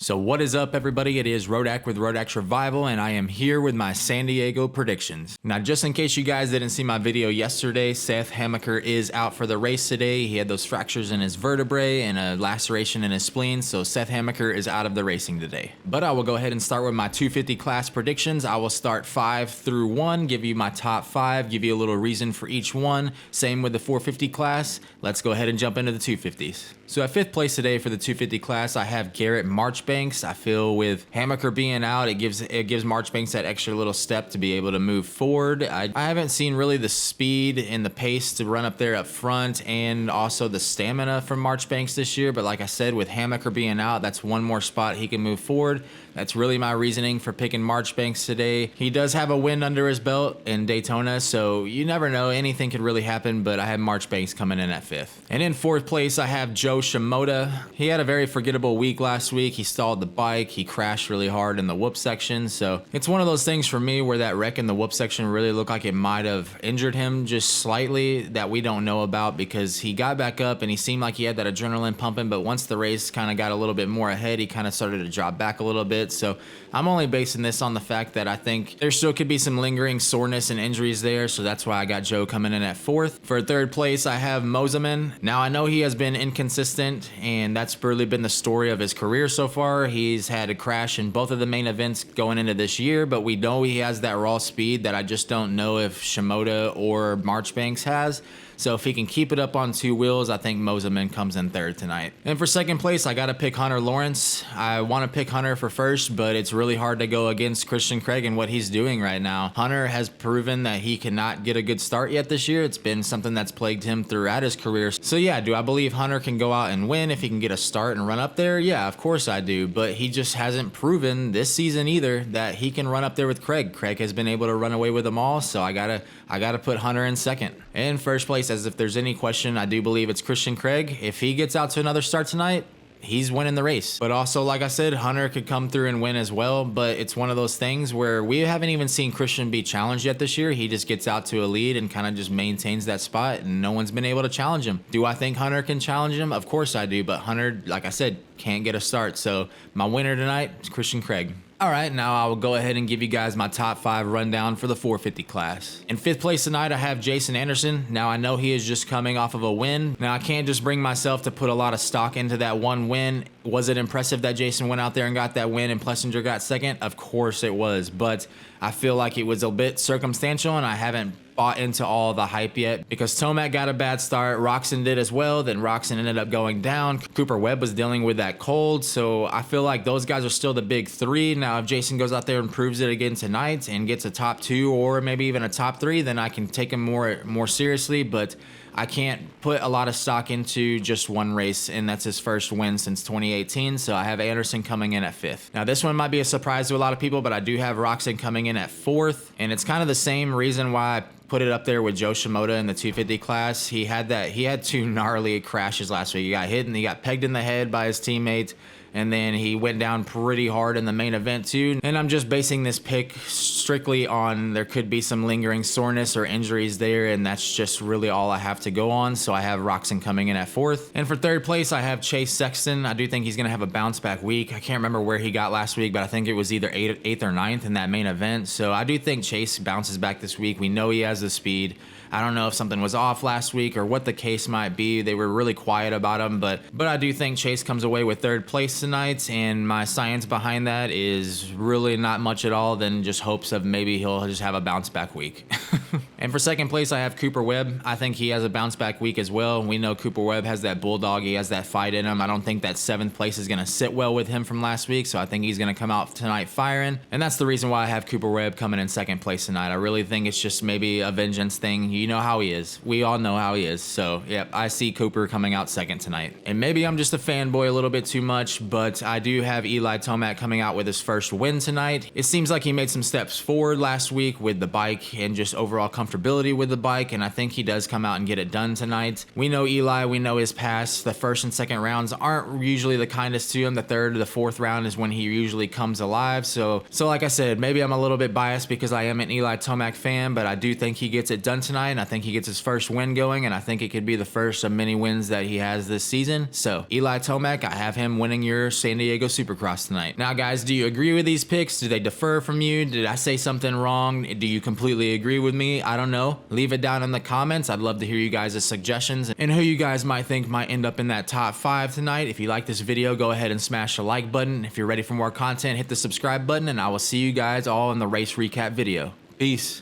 So what is up, everybody? It is Rodak with Rodak Survival, and I am here with my San Diego predictions. Now, just in case you guys didn't see my video yesterday, Seth Hammaker is out for the race today. He had those fractures in his vertebrae and a laceration in his spleen, so Seth Hammaker is out of the racing today. But I will go ahead and start with my 250 class predictions. I will start 5 through 1, give you my top 5, give you a little reason for each one. Same with the 450 class. Let's go ahead and jump into the 250s. So at 5th place today for the 250 class, I have Garrett Marchbanks. I feel with Hammaker being out, it gives Marchbanks that extra little step to be able to move forward. I haven't seen really the speed and the pace to run up there up front, and also the stamina from Marchbanks this year. But like I said, with Hammaker being out, that's one more spot he can move forward. That's really my reasoning for picking Marchbanks today. He does have a win under his belt in Daytona, so you never know. Anything could really happen, but I have Marchbanks coming in at 5th. And in 4th place, I have Shimoda. He had a very forgettable week last week. He stalled the bike. He crashed really hard in the whoop section. So it's one of those things for me where that wreck in the whoop section really looked like it might have injured him just slightly that we don't know about, because he got back up and he seemed like he had that adrenaline pumping, but once the race kind of got a little bit more ahead, he kind of started to drop back a little bit. So I'm only basing this on the fact that I think there still could be some lingering soreness and injuries there. So that's why I got Joe coming in at 4th. For 3rd place, I have Moseman. Now I know he has been inconsistent, and that's really been the story of his career so far. He's had a crash in both of the main events going into this year, but we know he has that raw speed that I just don't know if Shimoda or Marchbanks has. So if he can keep it up on 2 wheels, I think Moseman comes in 3rd tonight. And for 2nd place, I got to pick Hunter Lawrence. I want to pick Hunter for 1st, but it's really hard to go against Christian Craig and what he's doing right now. Hunter has proven that he cannot get a good start yet this year. It's been something that's plagued him throughout his career. So yeah, do I believe Hunter can go out and win if he can get a start and run up there? Yeah, of course I do. But he just hasn't proven this season either that he can run up there with Craig. Craig has been able to run away with them all, so I gotta put Hunter in 2nd. In 1st place, as if there's any question, I do believe it's Christian Craig. If he gets out to another start tonight, he's winning the race. But also, like I said, Hunter could come through and win as well. But it's one of those things where we haven't even seen Christian be challenged yet this year. He just gets out to a lead and kind of just maintains that spot, and no one's been able to challenge him. Do I think Hunter can challenge him? Of course I do. But Hunter, like I said, can't get a start. So my winner tonight is Christian Craig. All right, now I will go ahead and give you guys my top 5 rundown for the 450 class. In 5th place tonight, I have Jason Anderson. Now, I know he is just coming off of a win. Now, I can't just bring myself to put a lot of stock into that one win. Was it impressive that Jason went out there and got that win and Plessinger got 2nd? Of course it was, but I feel like it was a bit circumstantial, and I haven't bought into all the hype yet, because Tomac got a bad start, Roczen did as well, then Roczen ended up going down. Cooper Webb was dealing with that cold, so I feel like those guys are still the big 3. Now if Jason goes out there and proves it again tonight and gets a top 2 or maybe even a top 3, then I can take him more seriously, but I can't put a lot of stock into just one race, and that's his first win since 2018, so I have Anderson coming in at 5th. Now this one might be a surprise to a lot of people, but I do have Roczen coming in at 4th, and it's kind of the same reason why I put it up there with Joe Shimoda in the 250 class. He had 2 gnarly crashes last week. He got hit and he got pegged in the head by his teammate, and then he went down pretty hard in the main event too. And I'm just basing this pick strictly on there could be some lingering soreness or injuries there, and that's just really all I have to go on. So I have Roczen coming in at 4th. And for 3rd place, I have Chase Sexton. I do think he's going to have a bounce back week. I can't remember where he got last week, but I think it was either 8th or 9th in that main event. So I do think Chase bounces back this week. We know he has the speed. I don't know if something was off last week or what the case might be. They were really quiet about him, but I do think Chase comes away with 3rd place tonight, and my science behind that is really not much at all than just hopes of maybe he'll just have a bounce back week. And for 2nd place, I have Cooper Webb. I think he has a bounce back week as well. We know Cooper Webb has that bulldog. He has that fight in him. I don't think that 7th place is going to sit well with him from last week, so I think he's going to come out tonight firing. And that's the reason why I have Cooper Webb coming in 2nd place tonight. I really think it's just maybe a vengeance thing. You know how he is. We all know how he is. So, yep, I see Cooper coming out 2nd tonight. And maybe I'm just a fanboy a little bit too much, but I do have Eli Tomac coming out with his first win tonight. It seems like he made some steps forward last week with the bike and just overall comfort comfortability with the bike, and I think he does come out and get it done tonight. We know Eli, we know his past. The first and second rounds aren't usually the kindest to him. The third or the fourth round is when he usually comes alive. So like I said, maybe I'm a little bit biased because I am an Eli Tomac fan, but I do think he gets it done tonight, and I think he gets his first win going, and I think it could be the first of many wins that he has this season. So Eli Tomac, I have him winning your San Diego Supercross tonight. Now guys, do you agree with these picks? Do they defer from you? Did I say something wrong? Do you completely agree with me? I don't know. Leave it down in the comments. I'd love to hear you guys' suggestions and who you guys might think might end up in that top 5 tonight. If you like this video, go ahead and smash the like button. If you're ready for more content, hit the subscribe button, and I will see you guys all in the race recap video. Peace.